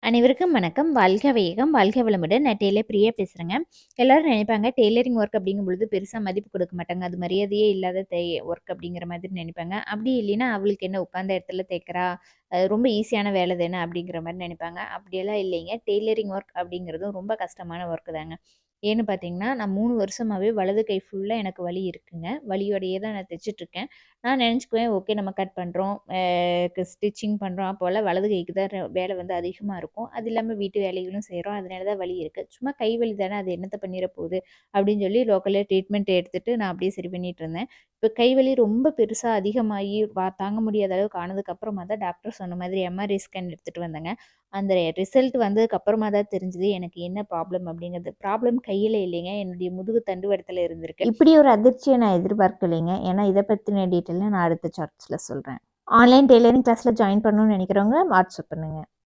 அனைவருக்கும் வணக்கம். வாழ்க வையகம், வாழ்க வளமுடன். நான் டெய்லர் பிரியா பேசுறேங்க. எல்லாரும் நினைப்பாங்க டெய்லரிங் ஒர்க் அப்படிங்கும்பொழுது பெருசா மதிப்பு கொடுக்க மாட்டாங்க. அது மரியாதையே இல்லாத ஒர்க் அப்படிங்கிற மாதிரி நினைப்பாங்க. அப்படி இல்லைன்னா அவளுக்கு என்ன உட்காந்த இடத்துல தைக்கிறா, ரொம்ப ஈஸியான வேலை தானே அப்படிங்கிற மாரி நினைப்பாங்க. அப்படியெல்லாம் இல்லைங்க. டெய்லரிங் ஒர்க் அப்படிங்கிறதும் ரொம்ப கஷ்டமான ஒர்க் தாங்க. ஏன்னு பார்த்தீங்கன்னா, நான் 3 வருஷமாவே வலது கை ஃபுல்லா எனக்கு வலி இருக்குங்க. வலியோடையே தான் நான் தைச்சுட்ருக்கேன். நான் நினச்சுக்குவேன் ஓகே நம்ம கட் பண்ணுறோம், ஸ்டிச்சிங் பண்ணுறோம் அப்போலாம் வலது கைக்கு தான் வேலை வந்து அதிகமா இருக்கும். அது இல்லாம வீட்டு வேலைகளும் செய்றோம். அதனால தான் வலி இருக்கு. சும்மா கை வலி தானே அது என்னத்த பண்ணிற போகுது அப்படின்னு சொல்லி லோக்கல்ல ட்ரீட்மெண்ட் எடுத்துட்டு நான் அப்படியே சரி பண்ணிட்டு இருந்தேன். இப்போ கை வலி ரொம்ப பெருசா அதிகமாகி தாங்க முடியாத அளவுக்கு ஆனதுக்கு அப்புறமா தான் டாக்டர் சொன்ன மாதிரி எம்ஆர்ஐ ஸ்கேன் எடுத்துட்டு வந்தேங்க. அந்த ரிசல்ட் வந்ததுக்கு அப்புறமா தான் தெரிஞ்சது எனக்கு என்ன ப்ராப்ளம் அப்படிங்கிறது. ப்ராப்ளம் கையில இல்லைங்க. என்னுடைய முதுகு தண்டுவடத்துல இருந்திருக்கு. இப்படி ஒரு அதிர்ச்சிய நான் எதிர்பார்க்கலைங்க. ஏன்னா இத பத்தின டீட்டெயில நான் அடுத்த சார்ட்ஸ்ல சொல்றேன். ஆன்லைன் டெய்லரிங் கிளாஸ்ல ஜாயின் பண்ணணும்னு நினைக்கிறவங்க வாட்ஸ்அப் பண்ணுங்க.